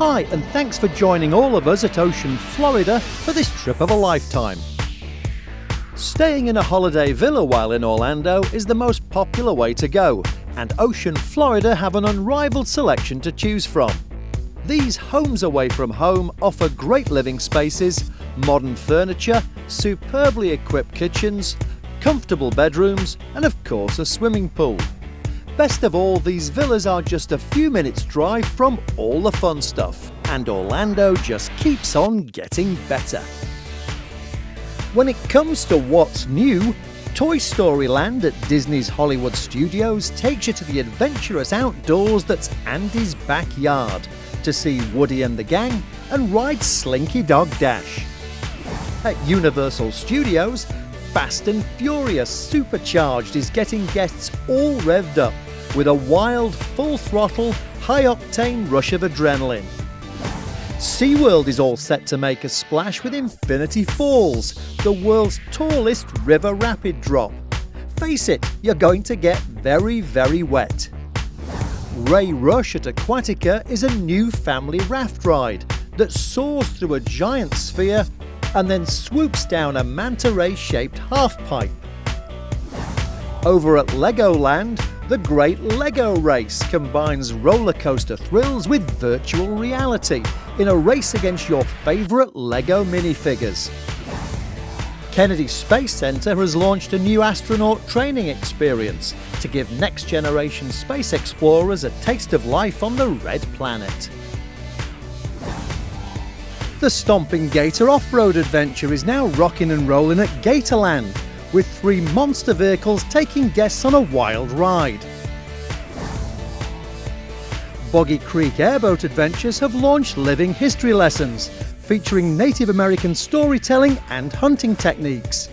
Hi, and thanks for joining all of us at Ocean, Florida for this trip of a lifetime. Staying in a holiday villa while in Orlando is the most popular way to go, and Ocean, Florida have an unrivaled selection to choose from. These homes away from home offer great living spaces, modern furniture, superbly equipped kitchens, comfortable bedrooms, and of course a swimming pool. Best of all, these villas are just a few minutes drive from all the fun stuff, and Orlando just keeps on getting better. When it comes to what's new, Toy Story Land at Disney's Hollywood Studios takes you to the adventurous outdoors that's Andy's backyard to see Woody and the gang and ride Slinky Dog Dash. At Universal Studios, Fast and Furious Supercharged is getting guests all revved up with a wild, full-throttle, high-octane rush of adrenaline. SeaWorld is all set to make a splash with Infinity Falls, the world's tallest river rapid drop. Face it, you're going to get very, very wet. Ray Rush at Aquatica is a new family raft ride that soars through a giant sphere and then swoops down a manta ray-shaped half-pipe. Over at Legoland, the Great Lego Race combines roller coaster thrills with virtual reality in a race against your favourite Lego minifigures. Kennedy Space Center has launched a new astronaut training experience to give next-generation space explorers a taste of life on the Red Planet. The Stomping Gator off-road adventure is now rocking and rolling at Gatorland, with 3 monster vehicles taking guests on a wild ride. Boggy Creek Airboat Adventures have launched living history lessons, featuring Native American storytelling and hunting techniques.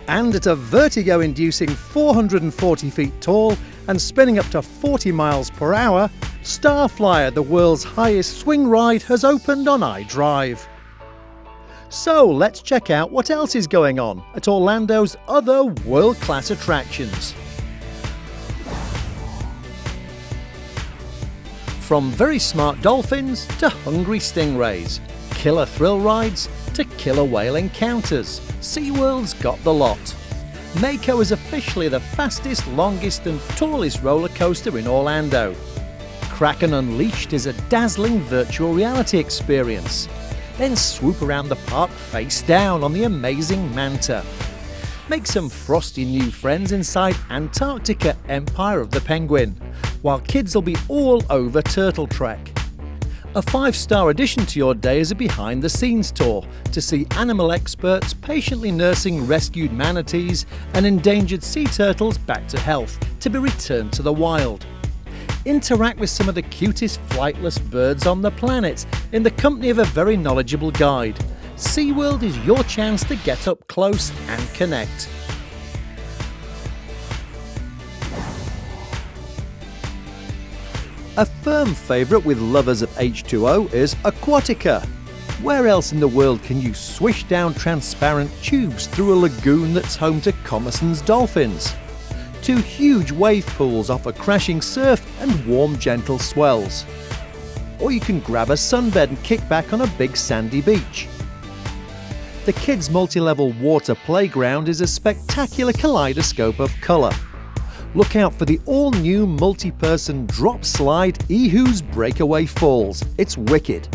And at a vertigo-inducing 440 feet tall and spinning up to 40 miles per hour, Starflyer, the world's highest swing ride, has opened on iDrive. So let's check out what else is going on at Orlando's other world-class attractions. From very smart dolphins to hungry stingrays, killer thrill rides to killer whale encounters, SeaWorld's got the lot. Mako is officially the fastest, longest and tallest roller coaster in Orlando. Kraken Unleashed is a dazzling virtual reality experience. Then swoop around the park face down on the amazing Manta. Make some frosty new friends inside Antarctica Empire of the Penguin, while kids will be all over Turtle Trek. A 5-star addition to your day is a behind-the-scenes tour to see animal experts patiently nursing rescued manatees and endangered sea turtles back to health to be returned to the wild. Interact with some of the cutest flightless birds on the planet in the company of a very knowledgeable guide. SeaWorld is your chance to get up close and connect. A firm favourite with lovers of H2O is Aquatica. Where else in the world can you swish down transparent tubes through a lagoon that's home to Commerson's dolphins? 2 huge wave pools offer crashing surf and warm, gentle swells. Or you can grab a sunbed and kick back on a big sandy beach. The kids' multi-level water playground is a spectacular kaleidoscope of colour. Look out for the all-new multi-person drop slide Ehu's Breakaway Falls. It's wicked.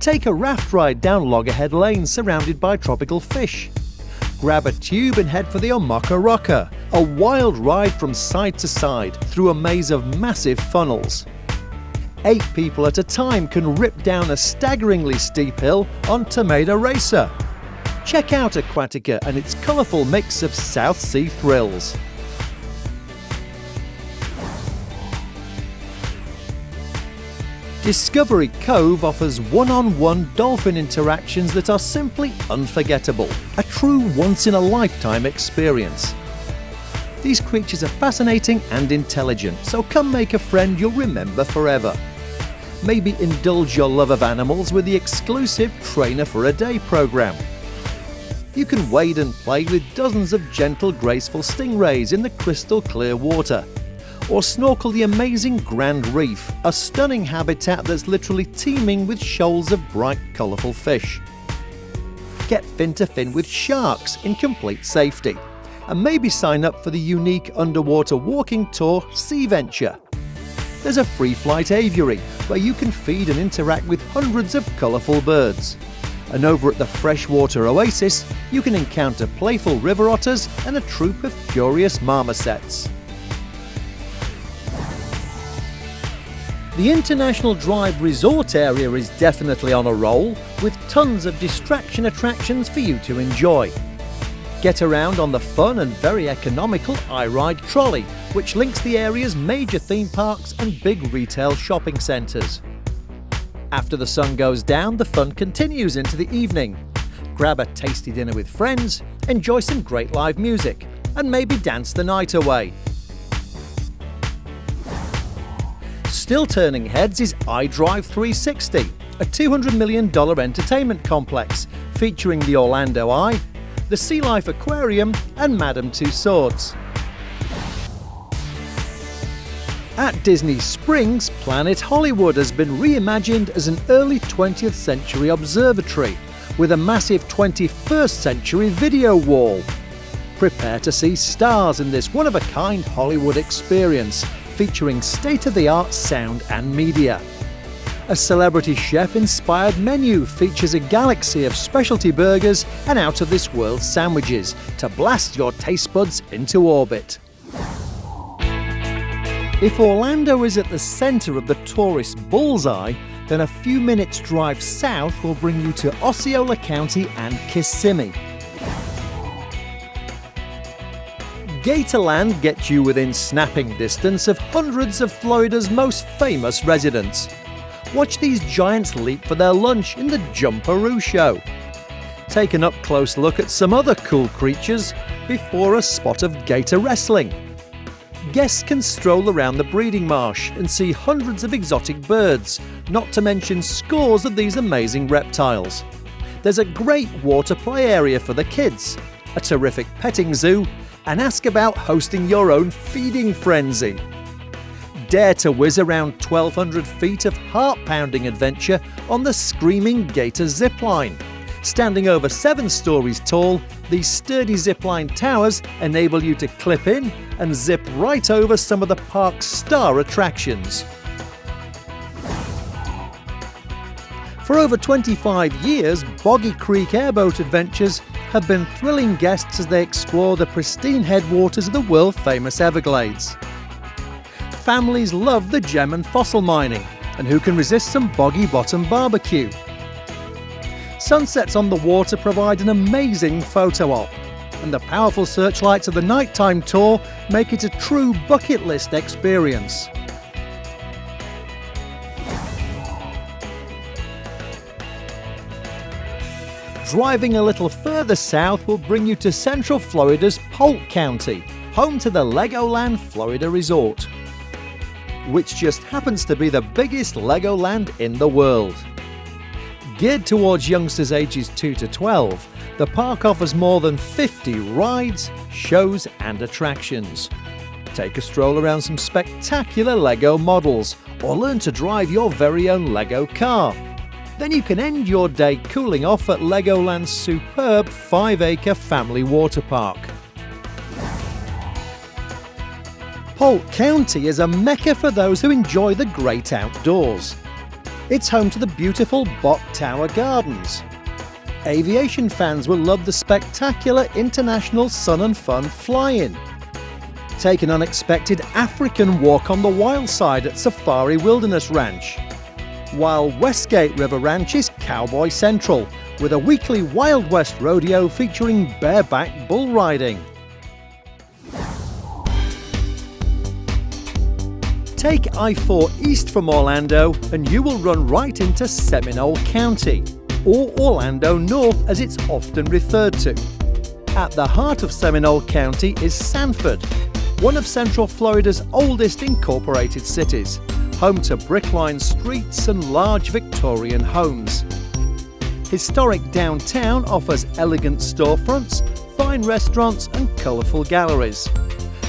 Take a raft ride down Loggerhead Lane surrounded by tropical fish. Grab a tube and head for the Omaka Rocker, a wild ride from side to side through a maze of massive funnels. 8 people at a time can rip down a staggeringly steep hill on Tomato Racer. Check out Aquatica and its colourful mix of South Sea thrills. Discovery Cove offers one-on-one dolphin interactions that are simply unforgettable, a true once-in-a-lifetime experience. These creatures are fascinating and intelligent, so come make a friend you'll remember forever. Maybe indulge your love of animals with the exclusive Trainer for a Day program. You can wade and play with dozens of gentle, graceful stingrays in the crystal clear water, or snorkel the amazing Grand Reef, a stunning habitat that's literally teeming with shoals of bright, colourful fish. Get fin to fin with sharks in complete safety, and maybe sign up for the unique underwater walking tour Sea Venture. There's a free flight aviary where you can feed and interact with hundreds of colourful birds. And over at the freshwater oasis, you can encounter playful river otters and a troop of curious marmosets. The International Drive Resort area is definitely on a roll, with tons of distraction attractions for you to enjoy. Get around on the fun and very economical iRide trolley, which links the area's major theme parks and big retail shopping centres. After the sun goes down, the fun continues into the evening. Grab a tasty dinner with friends, enjoy some great live music, and maybe dance the night away. Still turning heads is iDrive 360, a $200 million entertainment complex featuring the Orlando Eye, the Sea Life Aquarium and Madame Tussauds. At Disney Springs, Planet Hollywood has been reimagined as an early 20th century observatory with a massive 21st century video wall. Prepare to see stars in this one-of-a-kind Hollywood experience featuring state-of-the-art sound and media. A celebrity chef-inspired menu features a galaxy of specialty burgers and out-of-this-world sandwiches to blast your taste buds into orbit. If Orlando is at the centre of the tourist bullseye, then a few minutes drive south will bring you to Osceola County and Kissimmee. Gatorland gets you within snapping distance of hundreds of Florida's most famous residents. Watch these giants leap for their lunch in the Jumperoo Show. Take an up-close look at some other cool creatures before a spot of gator wrestling. Guests can stroll around the breeding marsh and see hundreds of exotic birds, not to mention scores of these amazing reptiles. There's a great water play area for the kids, a terrific petting zoo, and ask about hosting your own feeding frenzy. Dare to whiz around 1,200 feet of heart-pounding adventure on the Screaming Gator zipline. Standing over 7 stories tall, these sturdy zipline towers enable you to clip in and zip right over some of the park's star attractions. For over 25 years, Boggy Creek Airboat Adventures have been thrilling guests as they explore the pristine headwaters of the world-famous Everglades. Families love the gem and fossil mining, and who can resist some boggy bottom barbecue? Sunsets on the water provide an amazing photo op, and the powerful searchlights of the nighttime tour make it a true bucket list experience. Driving a little further south will bring you to Central Florida's Polk County, home to the Legoland Florida Resort, which just happens to be the biggest Legoland in the world. Geared towards youngsters ages 2 to 12, the park offers more than 50 rides, shows and attractions. Take a stroll around some spectacular Lego models, or learn to drive your very own Lego car. Then you can end your day cooling off at Legoland's superb 5-acre family water park. Polk County is a mecca for those who enjoy the great outdoors. It's home to the beautiful Bok Tower Gardens. Aviation fans will love the spectacular International Sun and Fun Fly-In. Take an unexpected African walk on the wild side at Safari Wilderness Ranch. While Westgate River Ranch is Cowboy Central, with a weekly Wild West rodeo featuring bareback bull riding. Take I-4 east from Orlando and you will run right into Seminole County, or Orlando North as it's often referred to. At the heart of Seminole County is Sanford, one of Central Florida's oldest incorporated cities, home to brick-lined streets and large Victorian homes. Historic downtown offers elegant storefronts, fine restaurants and colourful galleries.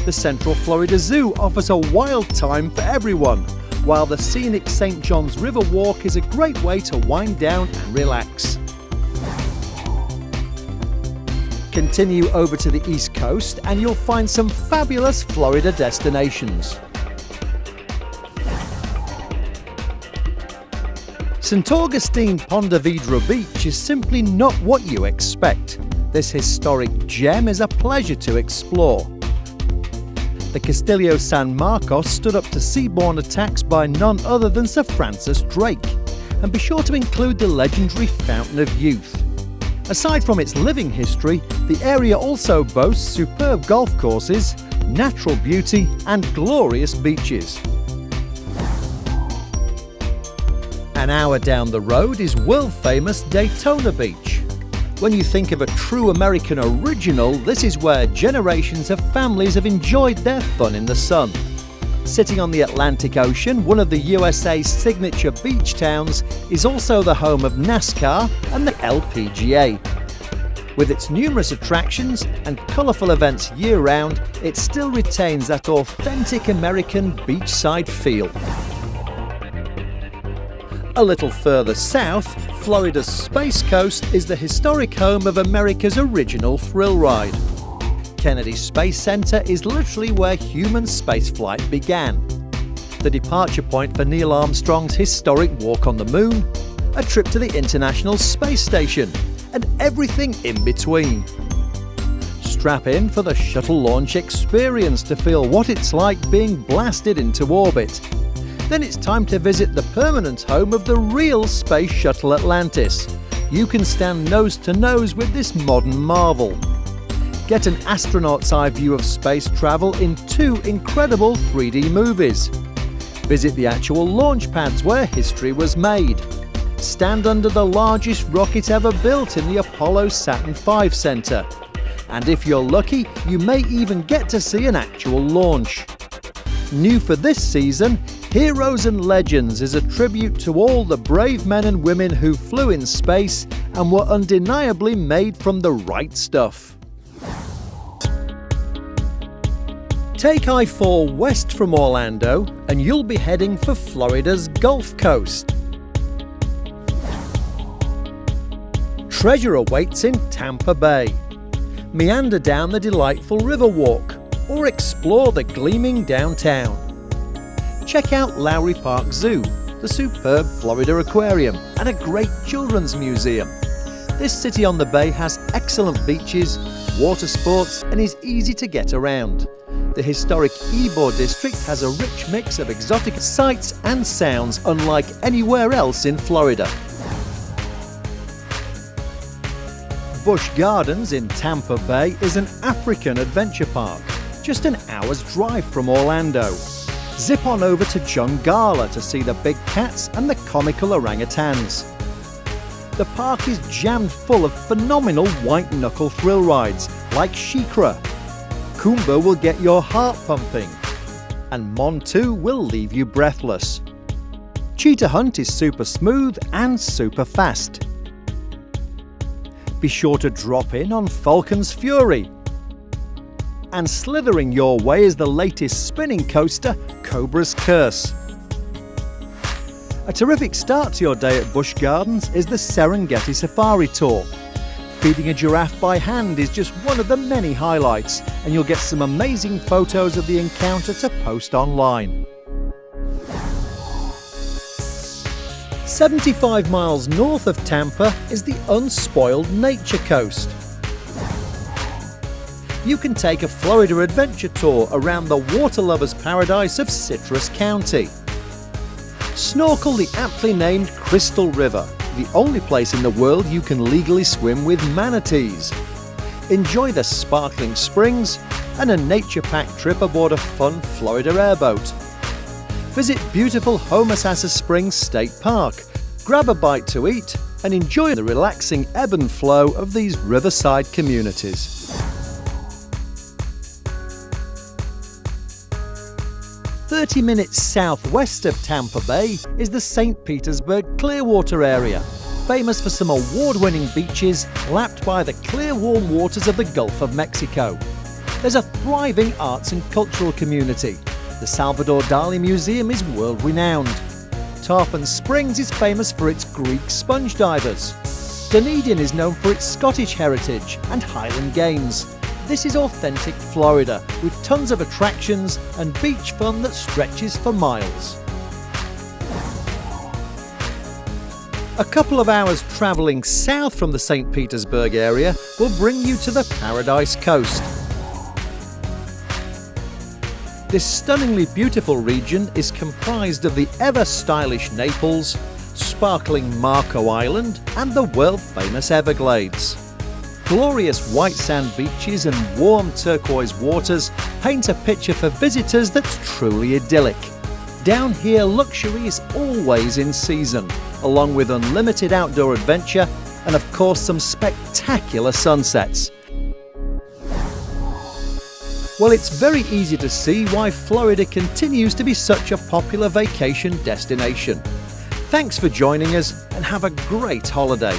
The Central Florida Zoo offers a wild time for everyone, while the scenic St. John's River Walk is a great way to wind down and relax. Continue over to the East Coast and you'll find some fabulous Florida destinations. St. Augustine Ponte Vedra Beach is simply not what you expect. This historic gem is a pleasure to explore. The Castillo San Marcos stood up to seaborne attacks by none other than Sir Francis Drake. And be sure to include the legendary Fountain of Youth. Aside from its living history, the area also boasts superb golf courses, natural beauty and glorious beaches. An hour down the road is world-famous Daytona Beach. When you think of a true American original, this is where generations of families have enjoyed their fun in the sun. Sitting on the Atlantic Ocean, one of the USA's signature beach towns is also the home of NASCAR and the LPGA. With its numerous attractions and colourful events year-round, it still retains that authentic American beachside feel. A little further south, Florida's Space Coast is the historic home of America's original thrill ride. Kennedy Space Center is literally where human spaceflight began. The departure point for Neil Armstrong's historic walk on the moon, a trip to the International Space Station, and everything in between. Strap in for the shuttle launch experience to feel what it's like being blasted into orbit. Then it's time to visit the permanent home of the real Space Shuttle Atlantis. You can stand nose to nose with this modern marvel. Get an astronaut's eye view of space travel in 2 incredible 3D movies. Visit the actual launch pads where history was made. Stand under the largest rocket ever built in the Apollo Saturn V Center. And if you're lucky, you may even get to see an actual launch. New for this season, Heroes and Legends is a tribute to all the brave men and women who flew in space and were undeniably made from the right stuff. Take I-4 west from Orlando and you'll be heading for Florida's Gulf Coast. Treasure awaits in Tampa Bay. Meander down the delightful river walk or explore the gleaming downtown. Check out Lowry Park Zoo, the superb Florida Aquarium and a great children's museum. This city on the bay has excellent beaches, water sports and is easy to get around. The historic Ybor district has a rich mix of exotic sights and sounds unlike anywhere else in Florida. Busch Gardens in Tampa Bay is an African adventure park, just an hour's drive from Orlando. Zip on over to Jungala to see the big cats and the comical orangutans. The park is jammed full of phenomenal white-knuckle thrill rides like Shikra. Kumba will get your heart pumping, and Montu will leave you breathless. Cheetah Hunt is super smooth and super fast. Be sure to drop in on Falcon's Fury. And slithering your way is the latest spinning coaster, Cobra's Curse. A terrific start to your day at Busch Gardens is the Serengeti Safari Tour. Feeding a giraffe by hand is just one of the many highlights, and you'll get some amazing photos of the encounter to post online. 75 miles north of Tampa is the unspoiled Nature Coast. You can take a Florida adventure tour around the water lovers' paradise of Citrus County. Snorkel the aptly named Crystal River, the only place in the world you can legally swim with manatees. Enjoy the sparkling springs and a nature-packed trip aboard a fun Florida airboat. Visit beautiful Homosassa Springs State Park, grab a bite to eat and enjoy the relaxing ebb and flow of these riverside communities. 30 minutes southwest of Tampa Bay is the St. Petersburg Clearwater area, famous for some award-winning beaches lapped by the clear warm waters of the Gulf of Mexico. there's a thriving arts and cultural community. The Salvador Dali Museum is world-renowned. Tarpon Springs is famous for its Greek sponge divers. Dunedin is known for its Scottish heritage and Highland games. This is authentic Florida, with tons of attractions and beach fun that stretches for miles. A couple of hours travelling south from the St. Petersburg area will bring you to the Paradise Coast. This stunningly beautiful region is comprised of the ever-stylish Naples, sparkling Marco Island and the world-famous Everglades. Glorious white sand beaches and warm turquoise waters paint a picture for visitors that's truly idyllic. Down here, luxury is always in season, along with unlimited outdoor adventure and of course some spectacular sunsets. Well, it's very easy to see why Florida continues to be such a popular vacation destination. Thanks for joining us and have a great holiday.